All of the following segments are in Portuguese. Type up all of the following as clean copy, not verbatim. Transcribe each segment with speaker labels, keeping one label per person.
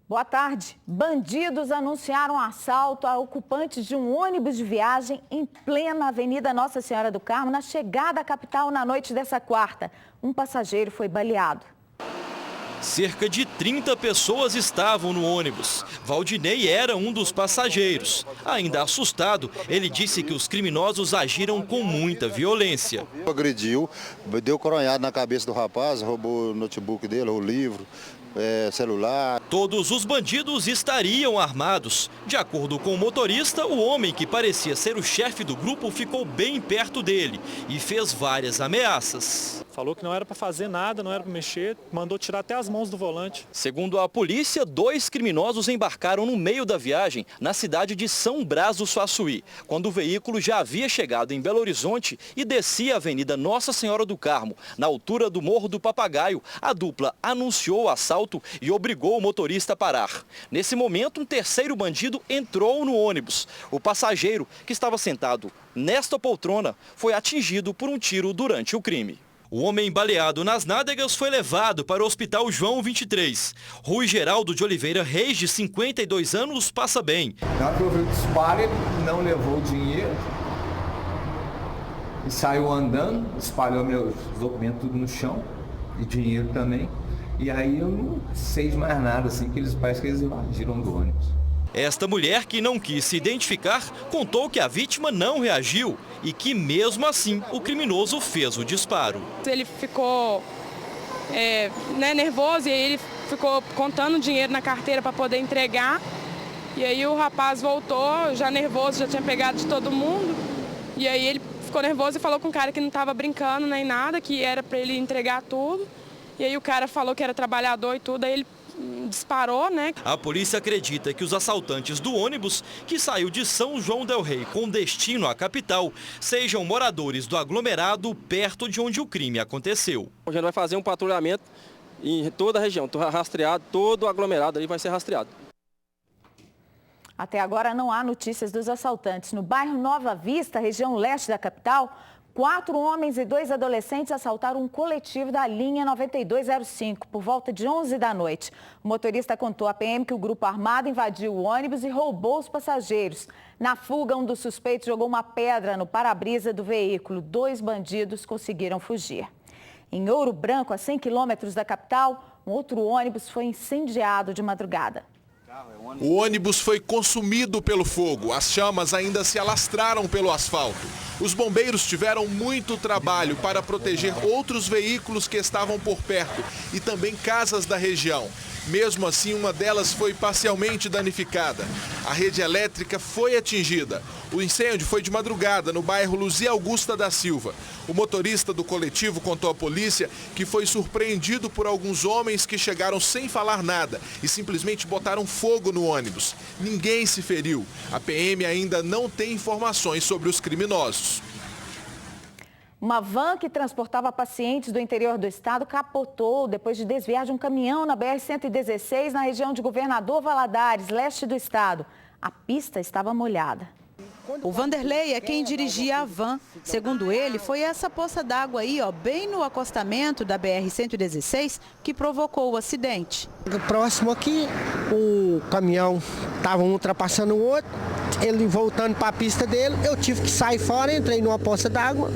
Speaker 1: Boa tarde. Bandidos anunciaram assalto a ocupantes de um ônibus de viagem em plena Avenida Nossa Senhora do Carmo, na chegada à capital na noite dessa quarta. Um passageiro foi baleado.
Speaker 2: Cerca de 30 pessoas estavam no ônibus. Valdinei era um dos passageiros. Ainda assustado, ele disse que os criminosos agiram com muita violência.
Speaker 3: Agrediu, deu coronhada na cabeça do rapaz, roubou o notebook dele, o livro, celular.
Speaker 2: Todos os bandidos estariam armados. De acordo com o motorista, o homem que parecia ser o chefe do grupo ficou bem perto dele e fez várias ameaças.
Speaker 4: Falou que não era para fazer nada, não era para mexer, mandou tirar até as mãos do volante.
Speaker 2: Segundo a polícia, 2 criminosos embarcaram no meio da viagem na cidade de São Brás do Suaçuí, quando o veículo já havia chegado em Belo Horizonte e descia a Avenida Nossa Senhora do Carmo, na altura do Morro do Papagaio. A dupla anunciou o assalto e obrigou o motorista a parar. Nesse momento, um terceiro bandido entrou no ônibus. O passageiro, que estava sentado nesta poltrona, foi atingido por um tiro durante o crime. O homem baleado nas nádegas foi levado para o Hospital João 23. Rui Geraldo de Oliveira Reis, de 52 anos, passa bem.
Speaker 5: Na hora que eu vi o disparo, ele não levou o dinheiro e saiu andando, espalhou meus documentos tudo no chão e dinheiro também. E aí eu não sei de mais nada, assim, que parece que eles invadiram do ônibus.
Speaker 2: Esta mulher, que não quis se identificar, contou que a vítima não reagiu e que, mesmo assim, o criminoso fez o disparo.
Speaker 6: Ele ficou nervoso e aí ele ficou contando dinheiro na carteira para poder entregar. E aí o rapaz voltou, já nervoso, já tinha pegado de todo mundo. E aí ele ficou nervoso e falou com o cara que não estava brincando nem nada, que era para ele entregar tudo. E aí o cara falou que era trabalhador e tudo, aí ele disparou, né?
Speaker 2: A polícia acredita que os assaltantes do ônibus, que saiu de São João del Rei com destino à capital, sejam moradores do aglomerado perto de onde o crime aconteceu.
Speaker 7: A gente vai fazer um patrulhamento em toda a região, rastreado, todo o aglomerado ali vai ser rastreado.
Speaker 1: Até agora não há notícias dos assaltantes. No bairro Nova Vista, região leste da capital, 4 homens e 2 adolescentes assaltaram um coletivo da linha 9205 por volta de 11 da noite. O motorista contou à PM que o grupo armado invadiu o ônibus e roubou os passageiros. Na fuga, um dos suspeitos jogou uma pedra no para-brisa do veículo. 2 bandidos conseguiram fugir. Em Ouro Branco, a 100 quilômetros da capital, um outro ônibus foi incendiado de madrugada.
Speaker 8: O ônibus foi consumido pelo fogo. As chamas ainda se alastraram pelo asfalto. Os bombeiros tiveram muito trabalho para proteger outros veículos que estavam por perto e também casas da região. Mesmo assim, uma delas foi parcialmente danificada. A rede elétrica foi atingida. O incêndio foi de madrugada no bairro Luzia Augusta da Silva. O motorista do coletivo contou à polícia que foi surpreendido por alguns homens que chegaram sem falar nada e simplesmente botaram fogo no ônibus. Ninguém se feriu. A PM ainda não tem informações sobre os criminosos.
Speaker 1: Uma van que transportava pacientes do interior do estado capotou depois de desviar de um caminhão na BR-116 na região de Governador Valadares, leste do estado. A pista estava molhada.
Speaker 9: O Vanderlei é quem dirigia a van. Segundo ele, foi essa poça d'água aí, bem no acostamento da BR-116, que provocou o acidente.
Speaker 10: Próximo aqui, o caminhão estava um ultrapassando o outro, ele voltando para a pista dele, eu tive que sair fora, entrei numa poça d'água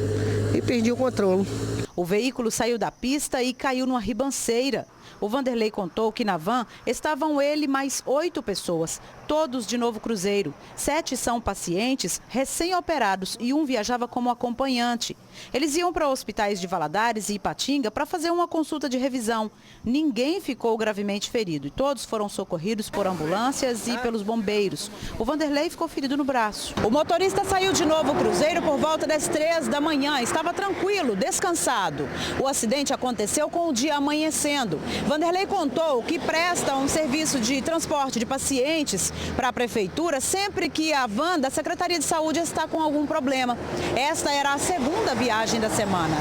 Speaker 10: e perdi o controle.
Speaker 9: O veículo saiu da pista e caiu numa ribanceira. O Vanderlei contou que na van estavam ele mais 8 pessoas, todos de Novo Cruzeiro. 7 são pacientes recém-operados e um viajava como acompanhante. Eles iam para hospitais de Valadares e Ipatinga para fazer uma consulta de revisão. Ninguém ficou gravemente ferido e todos foram socorridos por ambulâncias e pelos bombeiros. O Vanderlei ficou ferido no braço.
Speaker 11: O motorista saiu de Novo Cruzeiro por volta das 3 da manhã. Estava tranquilo, descansado. O acidente aconteceu com o dia amanhecendo. Vanderlei contou que presta um serviço de transporte de pacientes para a prefeitura sempre que a van da Secretaria de Saúde está com algum problema. Esta era a segunda viagem da semana.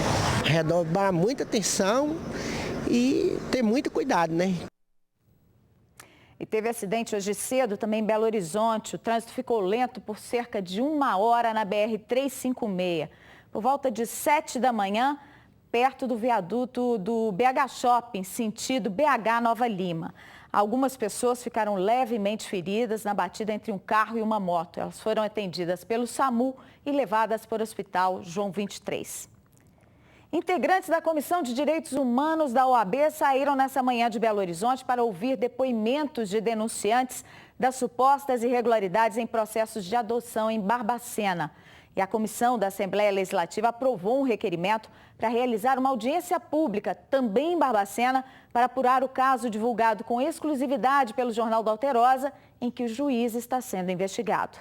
Speaker 10: Redobrar muita atenção e ter muito cuidado, né?
Speaker 1: E teve acidente hoje cedo também em Belo Horizonte. O trânsito ficou lento por cerca de 1 hora na BR-356. Por volta de 7 da manhã, perto do viaduto do BH Shopping, sentido BH Nova Lima. Algumas pessoas ficaram levemente feridas na batida entre um carro e uma moto. Elas foram atendidas pelo SAMU e levadas para o Hospital João 23. Integrantes da Comissão de Direitos Humanos da OAB saíram nessa manhã de Belo Horizonte para ouvir depoimentos de denunciantes das supostas irregularidades em processos de adoção em Barbacena. E a Comissão da Assembleia Legislativa aprovou um requerimento para realizar uma audiência pública, também em Barbacena, para apurar o caso divulgado com exclusividade pelo Jornal da Alterosa, em que o juiz está sendo investigado.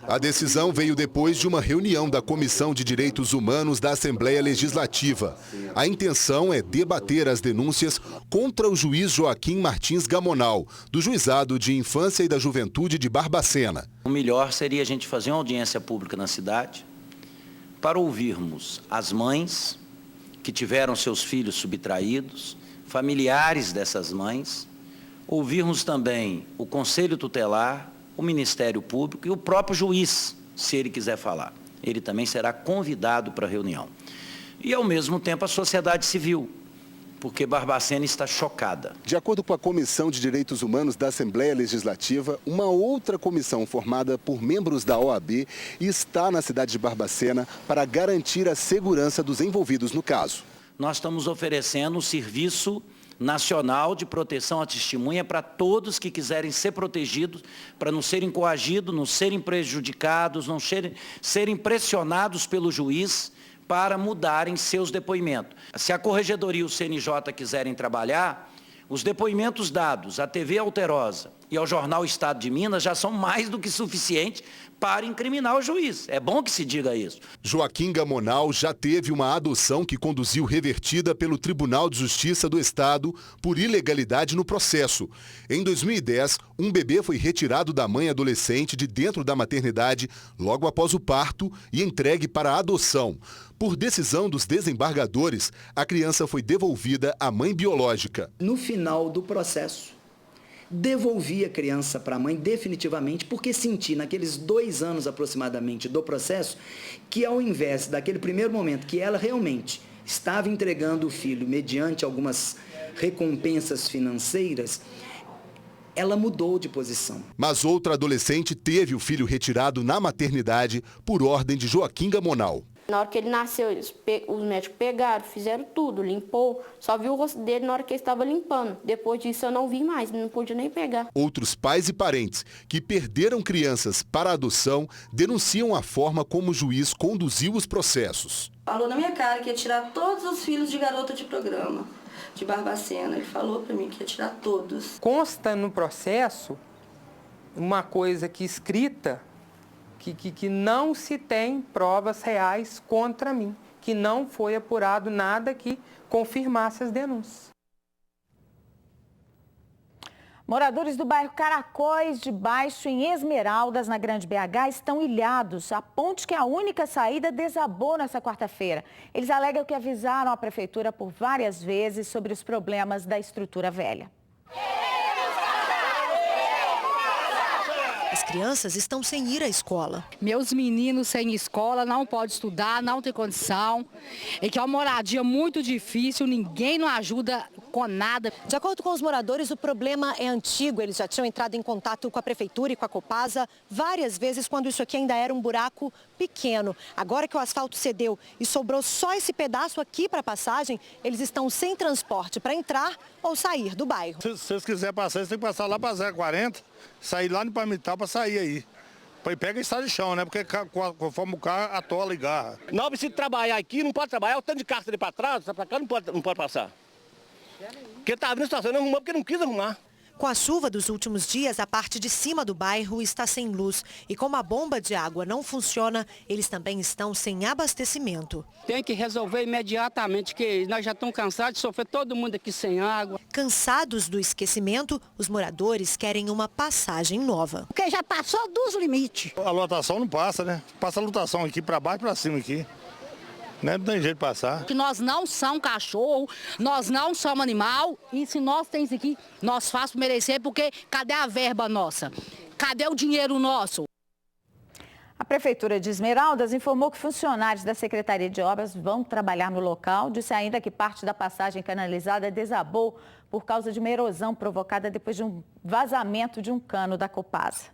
Speaker 12: A decisão veio depois de uma reunião da Comissão de Direitos Humanos da Assembleia Legislativa. A intenção é debater as denúncias contra o juiz Joaquim Martins Gamonal, do Juizado de Infância e da Juventude de Barbacena.
Speaker 13: O melhor seria a gente fazer uma audiência pública na cidade para ouvirmos as mães que tiveram seus filhos subtraídos, familiares dessas mães, ouvirmos também o Conselho Tutelar, o Ministério Público e o próprio juiz, se ele quiser falar. Ele também será convidado para a reunião. E, ao mesmo tempo, a sociedade civil, porque Barbacena está chocada.
Speaker 12: De acordo com a Comissão de Direitos Humanos da Assembleia Legislativa, uma outra comissão formada por membros da OAB está na cidade de Barbacena para garantir a segurança dos envolvidos no caso.
Speaker 13: Nós estamos oferecendo o Serviço Nacional de Proteção à Testemunha para todos que quiserem ser protegidos, para não serem coagidos, não serem prejudicados, não serem pressionados pelo juiz para mudarem seus depoimentos. Se a Corregedoria e o CNJ quiserem trabalhar, os depoimentos dados à TV Alterosa e ao Jornal Estado de Minas já são mais do que suficientes para incriminar o juiz. É bom que se diga isso.
Speaker 12: Joaquim Gamonal já teve uma adoção que conduziu revertida pelo Tribunal de Justiça do Estado por ilegalidade no processo. Em 2010, um bebê foi retirado da mãe adolescente de dentro da maternidade logo após o parto e entregue para adoção. Por decisão dos desembargadores, a criança foi devolvida à mãe biológica.
Speaker 14: No final do processo, devolvi a criança para a mãe definitivamente, porque senti naqueles 2 anos aproximadamente do processo, que ao invés daquele primeiro momento que ela realmente estava entregando o filho mediante algumas recompensas financeiras, ela mudou de posição.
Speaker 12: Mas outra adolescente teve o filho retirado na maternidade por ordem de Joaquim Gamonal.
Speaker 15: Na hora que ele nasceu, os médicos pegaram, fizeram tudo, limpou. Só vi o rosto dele na hora que ele estava limpando. Depois disso eu não vi mais, não podia nem pegar.
Speaker 12: Outros pais e parentes que perderam crianças para adoção denunciam a forma como o juiz conduziu os processos.
Speaker 16: Falou na minha cara que ia tirar todos os filhos de garota de programa de Barbacena. Ele falou para mim que ia tirar todos.
Speaker 17: Consta no processo uma coisa que escrita, que não se tem provas reais contra mim, que não foi apurado nada que confirmasse as denúncias.
Speaker 1: Moradores do bairro Caracóis de Baixo, em Esmeraldas, na Grande BH, estão ilhados. A ponte, que é a única saída, desabou nesta quarta-feira. Eles alegam que avisaram a prefeitura por várias vezes sobre os problemas da estrutura velha.
Speaker 18: As crianças estão sem ir à escola.
Speaker 19: Meus meninos sem escola, não podem estudar, não tem condição. É que é uma moradia muito difícil, ninguém não ajuda com nada.
Speaker 18: De acordo com os moradores, o problema é antigo. Eles já tinham entrado em contato com a prefeitura e com a Copasa várias vezes quando isso aqui ainda era um buraco pequeno. Agora que o asfalto cedeu e sobrou só esse pedaço aqui para passagem, eles estão sem transporte para entrar ou sair do bairro.
Speaker 20: Se vocês quiserem passar, vocês têm que passar lá para 040, sair lá no Palmital para sair aí. Aí pega e sai de chão, né? Porque conforme o carro atola e garra.
Speaker 21: Não precisa trabalhar aqui, não pode trabalhar. O tanto de carro ali para trás, para cá não pode passar. Porque tá abrindo a situação, não arrumou porque não quis arrumar.
Speaker 18: Com a chuva dos últimos dias, a parte de cima do bairro está sem luz. E como a bomba de água não funciona, eles também estão sem abastecimento.
Speaker 19: Tem que resolver imediatamente, que nós já estamos cansados de sofrer todo mundo aqui sem água.
Speaker 18: Cansados do esquecimento, os moradores querem uma passagem nova.
Speaker 22: Porque já passou dos limites.
Speaker 20: A lotação não passa, né? Passa a lotação aqui para baixo e para cima aqui. Não tem jeito de passar.
Speaker 19: Que nós não somos cachorro, nós não somos animal, e se nós temos aqui, nós fazemos merecer, porque cadê a verba nossa? Cadê o dinheiro nosso?
Speaker 1: A Prefeitura de Esmeraldas informou que funcionários da Secretaria de Obras vão trabalhar no local. Disse ainda que parte da passagem canalizada desabou por causa de uma erosão provocada depois de um vazamento de um cano da Copasa.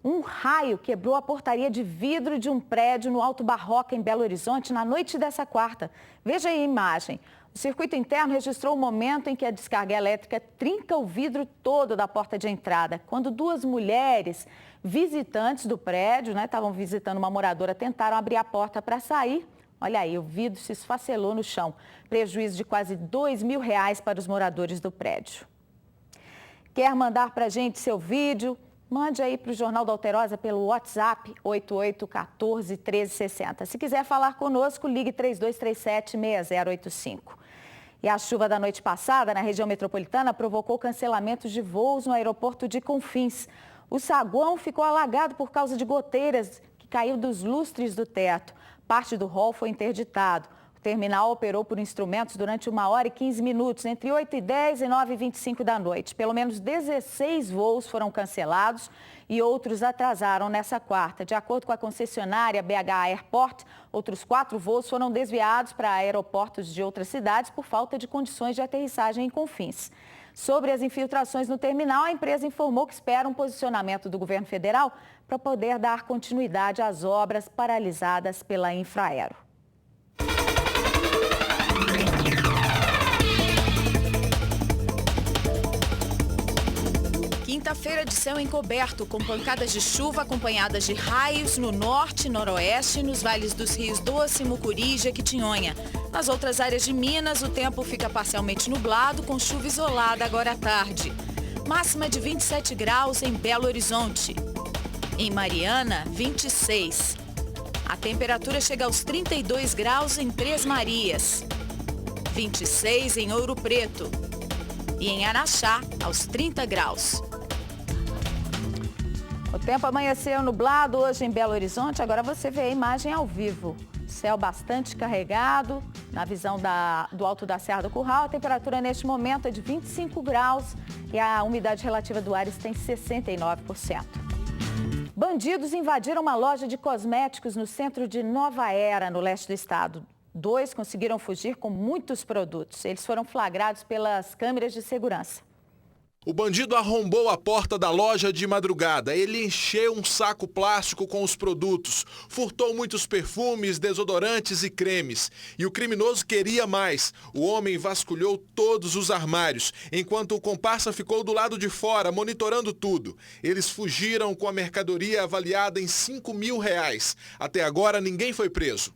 Speaker 1: Um raio quebrou a portaria de vidro de um prédio no Alto Barroca, em Belo Horizonte, na noite dessa quarta. Veja aí a imagem. O circuito interno registrou o momento em que a descarga elétrica trinca o vidro todo da porta de entrada, quando duas mulheres visitantes do prédio, estavam visitando uma moradora, tentaram abrir a porta para sair. Olha aí, o vidro se esfacelou no chão. Prejuízo de quase R$2.000 para os moradores do prédio. Quer mandar para a gente seu vídeo? Mande aí para o Jornal da Alterosa pelo WhatsApp 8814-1360. Se quiser falar conosco, ligue 3237-6085. E a chuva da noite passada na região metropolitana provocou cancelamentos de voos no aeroporto de Confins. O saguão ficou alagado por causa de goteiras que caíram dos lustres do teto. Parte do hall foi interditado. O terminal operou por instrumentos durante 1 hora e 15 minutos, entre 8h10 e 9h25 da noite. Pelo menos 16 voos foram cancelados e outros atrasaram nessa quarta. De acordo com a concessionária BH Airport, outros 4 voos foram desviados para aeroportos de outras cidades por falta de condições de aterrissagem em Confins. Sobre as infiltrações no terminal, a empresa informou que espera um posicionamento do governo federal para poder dar continuidade às obras paralisadas pela Infraero.
Speaker 3: Quinta-feira de céu encoberto, com pancadas de chuva acompanhadas de raios no norte, noroeste e nos vales dos rios Doce, Mucuri e Jequitinhonha. Nas outras áreas de Minas, o tempo fica parcialmente nublado, com chuva isolada agora à tarde. Máxima de 27 graus em Belo Horizonte. Em Mariana, 26. A temperatura chega aos 32 graus em Três Marias. 26 em Ouro Preto. E em Araxá, aos 30 graus.
Speaker 1: O tempo amanheceu nublado hoje em Belo Horizonte. Agora você vê a imagem ao vivo. Céu bastante carregado, na visão do alto da Serra do Curral. A temperatura neste momento é de 25 graus e a umidade relativa do ar está em 69%. Bandidos invadiram uma loja de cosméticos no centro de Nova Era, no leste do estado. 2 conseguiram fugir com muitos produtos. Eles foram flagrados pelas câmeras de segurança.
Speaker 8: O bandido arrombou a porta da loja de madrugada. Ele encheu um saco plástico com os produtos, furtou muitos perfumes, desodorantes e cremes. E o criminoso queria mais. O homem vasculhou todos os armários, enquanto o comparsa ficou do lado de fora, monitorando tudo. Eles fugiram com a mercadoria avaliada em R$5.000. Até agora, ninguém foi preso.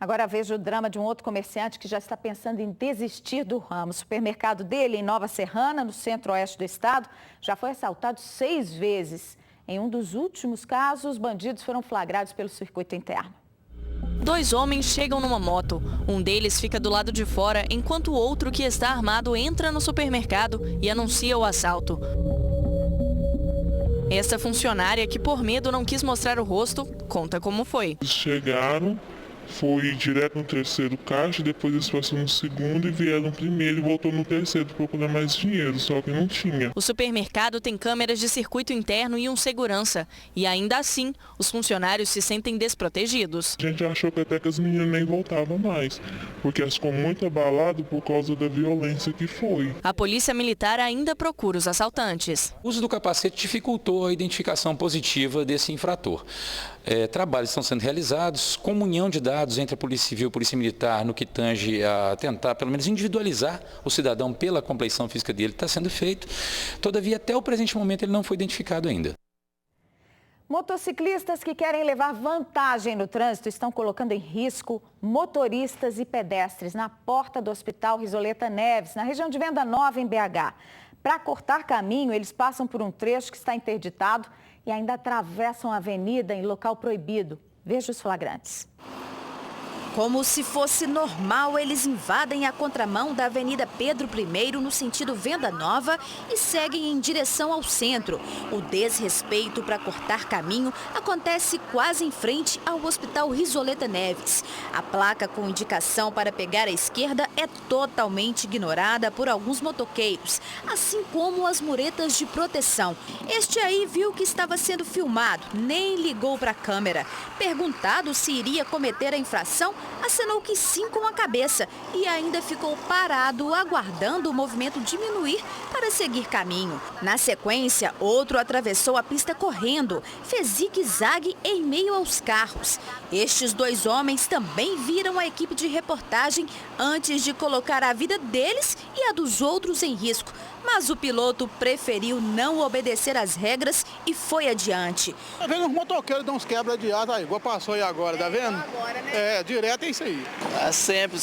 Speaker 1: Agora veja o drama de um outro comerciante que já está pensando em desistir do ramo. O supermercado dele, em Nova Serrana, no centro-oeste do estado, já foi assaltado 6 vezes. Em um dos últimos casos, os bandidos foram flagrados pelo circuito interno.
Speaker 4: 2 homens chegam numa moto. Um deles fica do lado de fora, enquanto o outro, que está armado, entra no supermercado e anuncia o assalto. Essa funcionária, que por medo não quis mostrar o rosto, conta como foi.
Speaker 23: Chegaram. Foi direto no terceiro caixa, depois eles passaram no segundo e vieram no primeiro e voltou no terceiro para procurar mais dinheiro, só que não tinha.
Speaker 4: O supermercado tem câmeras de circuito interno e um segurança. E ainda assim, os funcionários se sentem desprotegidos.
Speaker 23: A gente achou que até que as meninas nem voltavam mais, porque elas ficou muito abalado por causa da violência que foi.
Speaker 4: A polícia militar ainda procura os assaltantes.
Speaker 24: O uso do capacete dificultou a identificação positiva desse infrator. Trabalhos estão sendo realizados, comunhão de dados entre a Polícia Civil e a Polícia Militar no que tange a tentar, pelo menos, individualizar o cidadão pela compleição física dele, está sendo feito. Todavia, até o presente momento, ele não foi identificado ainda.
Speaker 1: Motociclistas que querem levar vantagem no trânsito estão colocando em risco motoristas e pedestres na porta do Hospital Risoleta Neves, na região de Venda Nova, em BH. Para cortar caminho, eles passam por um trecho que está interditado e ainda atravessam a avenida em local proibido. Veja os flagrantes.
Speaker 3: Como se fosse normal, eles invadem a contramão da Avenida Pedro I no sentido Venda Nova e seguem em direção ao centro. O desrespeito para cortar caminho acontece quase em frente ao Hospital Risoleta Neves. A placa com indicação para pegar a esquerda é totalmente ignorada por alguns motoqueiros, assim como as muretas de proteção. Este aí viu que estava sendo filmado, nem ligou para a câmera. Perguntado se iria cometer a infração, acenou que sim com a cabeça e ainda ficou parado, aguardando o movimento diminuir para seguir caminho. Na sequência, outro atravessou a pista correndo, fez zigue-zague em meio aos carros. Estes dois homens também viram a equipe de reportagem antes de colocar a vida deles e a dos outros em risco. Mas o piloto preferiu não obedecer às regras e foi adiante.
Speaker 2: Tá vendo os motoqueiros dão uns quebra de asa aí, igual passou aí agora, tá vendo?
Speaker 3: Agora, né?
Speaker 2: É, direto é isso aí.
Speaker 5: Sempre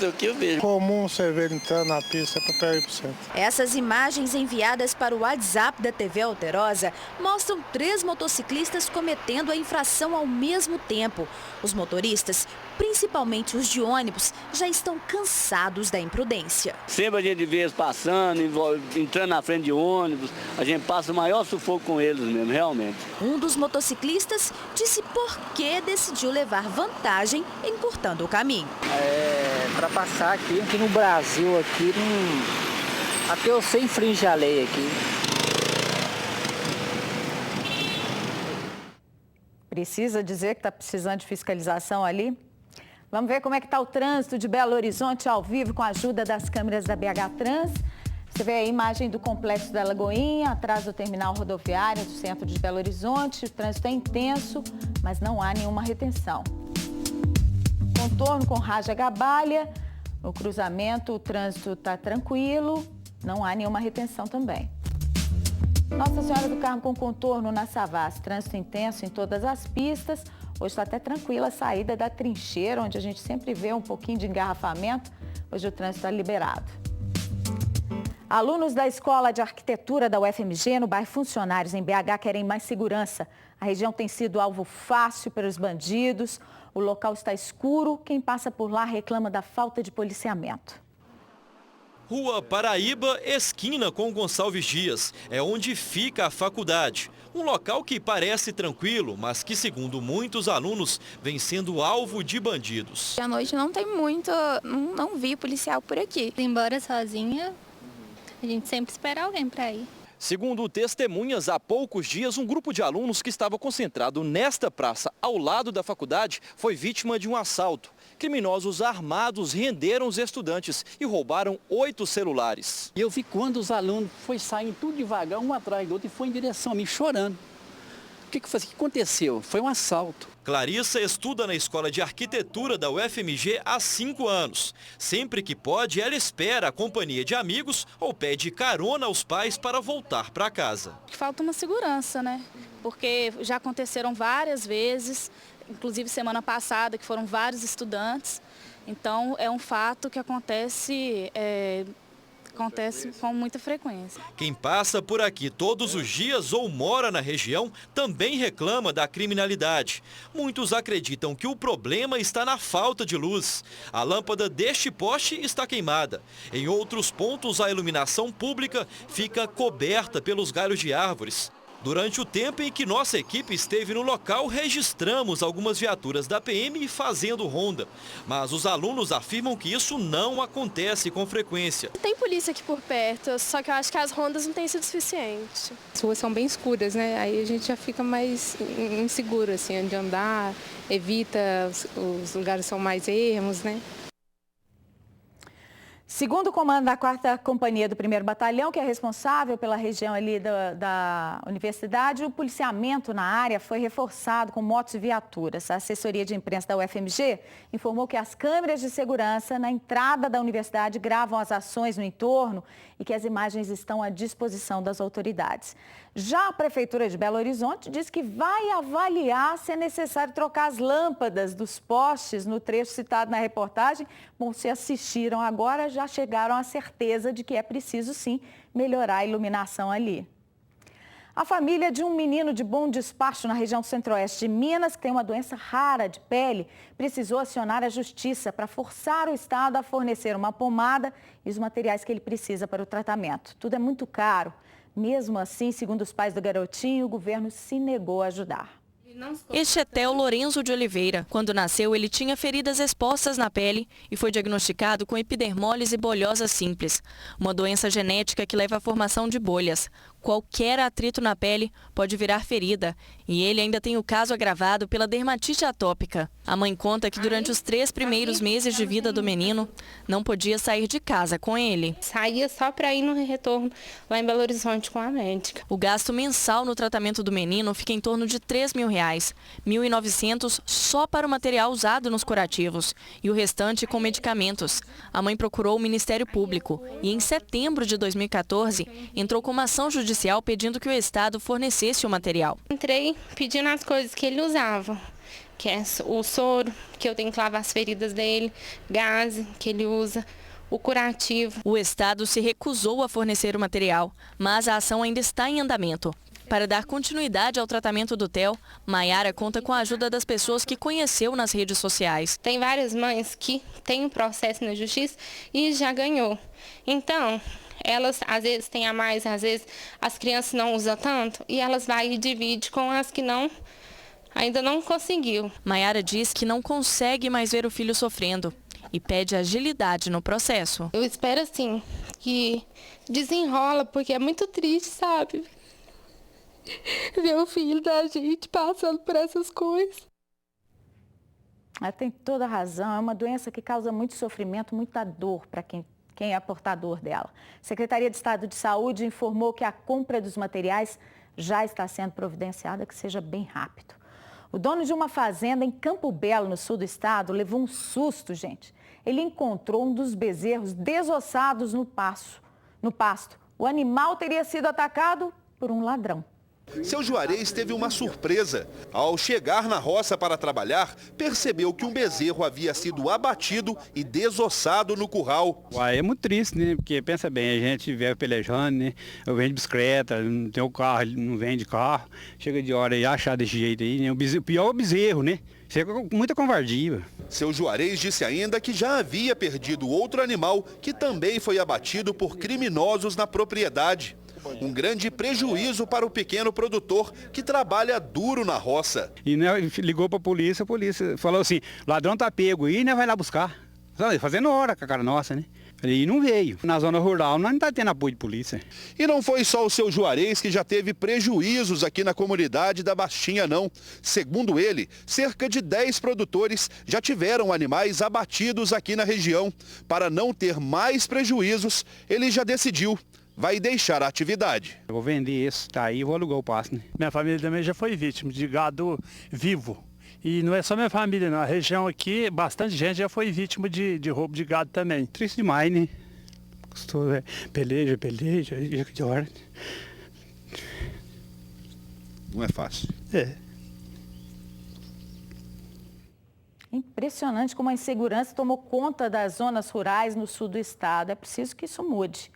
Speaker 5: o que eu vejo.
Speaker 2: Comum você ver entrando na pista para ir pro centro.
Speaker 3: Essas imagens enviadas para o WhatsApp da TV Alterosa mostram 3 motociclistas cometendo a infração ao mesmo tempo. Os motoristas, principalmente os de ônibus, já estão cansados da imprudência.
Speaker 5: Sempre a gente vê eles passando, entrando na frente de ônibus, a gente passa o maior sufoco com eles mesmo, realmente.
Speaker 3: Um dos motociclistas disse por que decidiu levar vantagem encurtando o caminho.
Speaker 6: Para passar aqui no Brasil, até eu sei infringir a lei aqui.
Speaker 1: Precisa dizer que está precisando de fiscalização ali? Vamos ver como é que está o trânsito de Belo Horizonte ao vivo com a ajuda das câmeras da BH Trans. Você vê a imagem do Complexo da Lagoinha, atrás do terminal rodoviário do centro de Belo Horizonte. O trânsito é intenso, mas não há nenhuma retenção. Contorno com Raja Gabalha. No cruzamento, o trânsito está tranquilo, não há nenhuma retenção também. Nossa Senhora do Carmo com contorno na Savassi, trânsito intenso em todas as pistas. Hoje está até tranquila a saída da trincheira, onde a gente sempre vê um pouquinho de engarrafamento. Hoje o trânsito está liberado. Alunos da Escola de Arquitetura da UFMG, no bairro Funcionários, em BH, querem mais segurança. A região tem sido alvo fácil para os bandidos. O local está escuro. Quem passa por lá reclama da falta de policiamento.
Speaker 7: Rua Paraíba, esquina com Gonçalves Dias. É onde fica a faculdade. Um local que parece tranquilo, mas que, segundo muitos alunos, vem sendo alvo de bandidos.
Speaker 25: À noite não tem muito, não vi policial por aqui. Embora sozinha, a gente sempre espera alguém para ir.
Speaker 7: Segundo testemunhas, há poucos dias, um grupo de alunos que estava concentrado nesta praça, ao lado da faculdade, foi vítima de um assalto. Criminosos armados renderam os estudantes e roubaram 8 celulares.
Speaker 6: Eu vi quando os alunos foram saindo tudo devagar, um atrás do outro, e foi em direção a mim, chorando. O que aconteceu? Foi um assalto.
Speaker 7: Clarissa estuda na Escola de Arquitetura da UFMG há 5 anos. Sempre que pode, ela espera a companhia de amigos ou pede carona aos pais para voltar para casa.
Speaker 25: Falta uma segurança, né? Porque já aconteceram várias vezes, inclusive semana passada, que foram vários estudantes. Então, é um fato que acontece com muita frequência.
Speaker 7: Quem passa por aqui todos os dias ou mora na região também reclama da criminalidade. Muitos acreditam que o problema está na falta de luz. A lâmpada deste poste está queimada. Em outros pontos, a iluminação pública fica coberta pelos galhos de árvores. Durante o tempo em que nossa equipe esteve no local, registramos algumas viaturas da PM fazendo ronda. Mas os alunos afirmam que isso não acontece com frequência.
Speaker 25: Tem polícia aqui por perto, só que eu acho que as rondas não têm sido suficientes.
Speaker 26: As ruas são bem escuras, né? Aí a gente já fica mais inseguro, assim, onde andar, evita, os lugares são mais ermos, né?
Speaker 1: Segundo o comando da 4ª Companhia do 1º Batalhão, que é responsável pela região ali da universidade, o policiamento na área foi reforçado com motos e viaturas. A assessoria de imprensa da UFMG informou que as câmeras de segurança na entrada da universidade gravam as ações no entorno e que as imagens estão à disposição das autoridades. Já a Prefeitura de Belo Horizonte diz que vai avaliar se é necessário trocar as lâmpadas dos postes no trecho citado na reportagem. Bom, se assistiram agora, já chegaram à certeza de que é preciso sim melhorar a iluminação ali. A família de um menino de Bom Despacho na região centro-oeste de Minas, que tem uma doença rara de pele, precisou acionar a justiça para forçar o Estado a fornecer uma pomada e os materiais que ele precisa para o tratamento. Tudo é muito caro. Mesmo assim, segundo os pais do garotinho, o governo se negou a ajudar.
Speaker 4: Este é Theo Lorenzo de Oliveira. Quando nasceu, ele tinha feridas expostas na pele e foi diagnosticado com epidermólise bolhosa simples, uma doença genética que leva à formação de bolhas. Qualquer atrito na pele pode virar ferida e ele ainda tem o caso agravado pela dermatite atópica. A mãe conta que durante os 3 primeiros meses de vida do menino, não podia sair de casa com ele.
Speaker 9: Saía só para ir no retorno lá em Belo Horizonte com a médica.
Speaker 4: O gasto mensal no tratamento do menino fica em torno de R$ 3.000, R$ 1.900 só para o material usado nos curativos e o restante com medicamentos. A mãe procurou o Ministério Público e em setembro de 2014 entrou com uma ação judicial pedindo que o Estado fornecesse o material.
Speaker 9: Entrei pedindo as coisas que ele usava, que é o soro, que eu tenho que lavar as feridas dele, gás que ele usa, o curativo.
Speaker 4: O Estado se recusou a fornecer o material, mas a ação ainda está em andamento. Para dar continuidade ao tratamento do Theo, Maiara conta com a ajuda das pessoas que conheceu nas redes sociais.
Speaker 9: Tem várias mães que têm um processo na justiça e já ganhou. Então, elas às vezes têm a mais, às vezes as crianças não usam tanto e elas vão e dividem com as que ainda não conseguiu.
Speaker 4: Maiara diz que não consegue mais ver o filho sofrendo e pede agilidade no processo.
Speaker 9: Eu espero assim que desenrola, porque é muito triste, sabe? Ver o filho da gente passando por essas coisas.
Speaker 1: Ela tem toda a razão, é uma doença que causa muito sofrimento, muita dor para quem é portador dela. A Secretaria de Estado de Saúde informou que a compra dos materiais já está sendo providenciada, que seja bem rápido. O dono de uma fazenda em Campo Belo, no sul do estado, levou um susto, gente. Ele encontrou um dos bezerros desossados no pasto. O animal teria sido atacado por um ladrão.
Speaker 10: Seu Juarez teve uma surpresa. Ao chegar na roça para trabalhar, percebeu que um bezerro havia sido abatido e desossado no curral.
Speaker 11: É muito triste, né? Porque pensa bem, a gente vive pelejando, né? Eu venho de bicicleta, não tenho carro, não vende carro. Chega de hora e achar desse jeito aí, né? O pior é o bezerro, né? Chega com muita covardia.
Speaker 10: Seu Juarez disse ainda que já havia perdido outro animal que também foi abatido por criminosos na propriedade. Um grande prejuízo para o pequeno produtor que trabalha duro na roça.
Speaker 11: E né, ligou para a polícia falou assim, ladrão tá pego aí, né, vai lá buscar. Fazendo hora com a cara nossa, né? E não veio. Na zona rural não está tendo apoio de polícia.
Speaker 10: E não foi só o seu Juarez que já teve prejuízos aqui na comunidade da Bastinha, não. Segundo ele, cerca de 10 produtores já tiveram animais abatidos aqui na região. Para não ter mais prejuízos, ele já decidiu. Vai deixar a atividade.
Speaker 11: Eu vou vender esse, tá aí, vou alugar o pasto, né?
Speaker 13: Minha família também já foi vítima de gado vivo. E não é só minha família, não. A região aqui, bastante gente já foi vítima de roubo de gado também.
Speaker 11: Triste demais, né? Peleja, de hora.
Speaker 10: Não é fácil.
Speaker 11: É.
Speaker 1: Impressionante como a insegurança tomou conta das zonas rurais no sul do estado. É preciso que isso mude.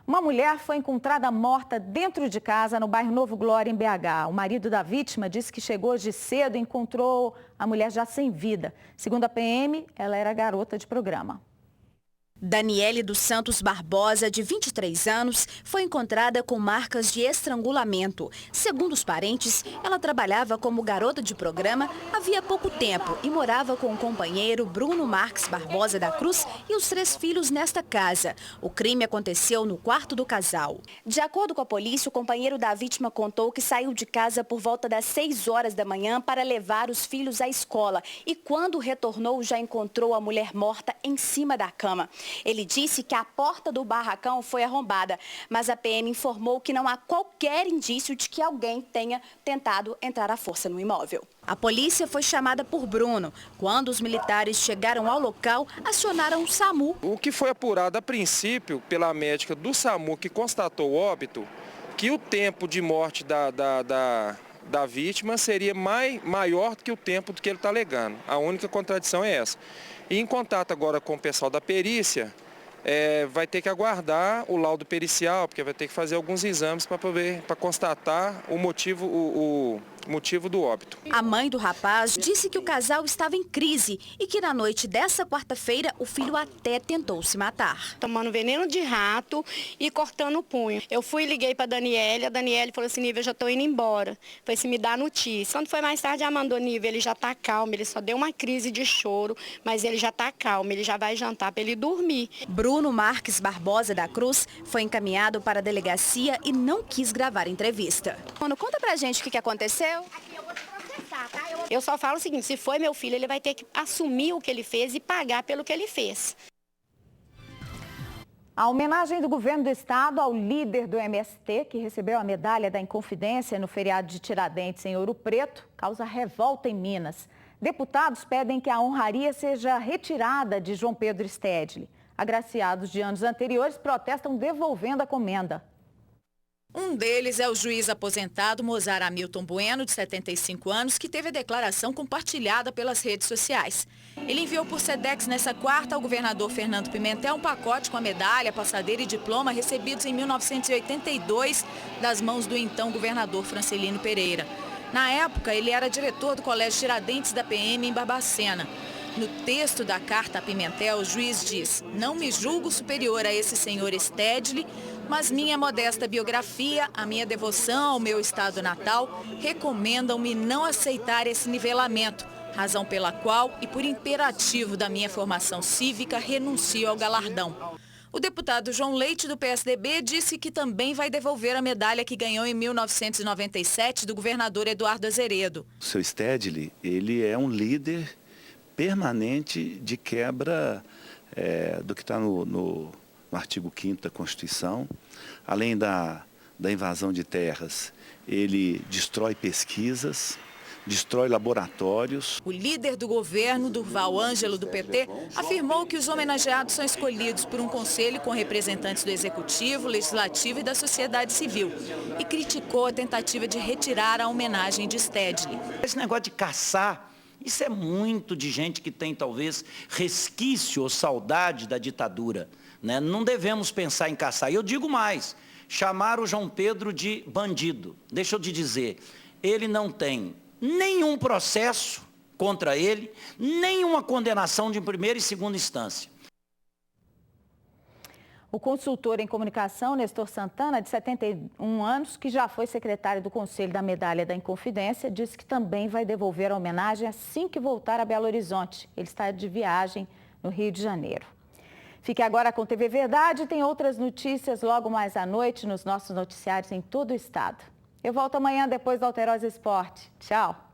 Speaker 1: Uma mulher foi encontrada morta dentro de casa no bairro Novo Glória, em BH. O marido da vítima disse que chegou hoje cedo e encontrou a mulher já sem vida. Segundo a PM, ela era garota de programa.
Speaker 3: Daniele dos Santos Barbosa, de 23 anos, foi encontrada com marcas de estrangulamento. Segundo os parentes, ela trabalhava como garota de programa havia pouco tempo e morava com o companheiro Bruno Marques Barbosa da Cruz e os 3 filhos nesta casa. O crime aconteceu no quarto do casal. De acordo com a polícia, o companheiro da vítima contou que saiu de casa por volta das 6 horas da manhã para levar os filhos à escola e quando retornou já encontrou a mulher morta em cima da cama. Ele disse que a porta do barracão foi arrombada, mas a PM informou que não há qualquer indício de que alguém tenha tentado entrar à força no imóvel. A polícia foi chamada por Bruno. Quando os militares chegaram ao local, acionaram o SAMU.
Speaker 14: O que foi apurado a princípio pela médica do SAMU que constatou o óbito, que o tempo de morte da vítima seria maior do que o tempo do que ele está alegando. A única contradição é essa. E em contato agora com o pessoal da perícia, vai ter que aguardar o laudo pericial, porque vai ter que fazer alguns exames para constatar o motivo, motivo do óbito.
Speaker 12: A mãe do rapaz disse que o casal estava em crise e que na noite dessa quarta-feira o filho até tentou se matar.
Speaker 22: Tomando veneno de rato e cortando o punho. Eu fui e liguei para a Daniele falou assim, Nívia, eu já estou indo embora. Falei assim, me dá notícia. Quando foi mais tarde, ela mandou, Nívia, ele já está calmo, ele só deu uma crise de choro, mas ele já está calmo, ele já vai jantar para ele dormir.
Speaker 12: Bruno Marques Barbosa da Cruz foi encaminhado para a delegacia e não quis gravar entrevista. Mano, conta pra gente o que aconteceu.
Speaker 22: Eu só falo o seguinte, se foi meu filho, ele vai ter que assumir o que ele fez e pagar pelo que ele fez.
Speaker 1: A homenagem do governo do estado ao líder do MST, que recebeu a medalha da Inconfidência no feriado de Tiradentes em Ouro Preto, causa revolta em Minas. Deputados pedem que a honraria seja retirada de João Pedro Stedley. Agraciados de anos anteriores protestam devolvendo a comenda.
Speaker 3: Um deles é o juiz aposentado Mozar Hamilton Bueno, de 75 anos, que teve a declaração compartilhada pelas redes sociais. Ele enviou por Sedex nessa quarta ao governador Fernando Pimentel um pacote com a medalha, passadeira e diploma recebidos em 1982 das mãos do então governador Francelino Pereira. Na época, ele era diretor do Colégio Tiradentes da PM em Barbacena. No texto da carta a Pimentel, o juiz diz: não me julgo superior a esse senhor Stedley, mas minha modesta biografia, a minha devoção ao meu estado natal, recomendam-me não aceitar esse nivelamento, razão pela qual e por imperativo da minha formação cívica renuncio ao galardão. O deputado João Leite, do PSDB, disse que também vai devolver a medalha que ganhou em 1997 do governador Eduardo Azeredo.
Speaker 15: O seu Stedley, ele é um líder permanente de quebra do que está no artigo 5º da Constituição. Além da invasão de terras, ele destrói pesquisas, destrói laboratórios.
Speaker 3: O líder do governo, Durval Ângelo, do PT, afirmou que os homenageados são escolhidos por um conselho com representantes do Executivo, Legislativo e da sociedade civil e criticou a tentativa de retirar a homenagem de Stedley.
Speaker 16: Esse negócio de caçar, isso é muito de gente que tem talvez resquício ou saudade da ditadura, né? Não devemos pensar em caçar. E eu digo mais, chamar o João Pedro de bandido. Deixa eu te dizer, ele não tem nenhum processo contra ele, nenhuma condenação de primeira e segunda instância.
Speaker 1: O consultor em comunicação, Nestor Santana, de 71 anos, que já foi secretário do Conselho da Medalha da Inconfidência, disse que também vai devolver a homenagem assim que voltar a Belo Horizonte. Ele está de viagem no Rio de Janeiro. Fique agora com TV Verdade. Tem outras notícias logo mais à noite nos nossos noticiários em todo o estado. Eu volto amanhã depois do Alterosa Esporte. Tchau!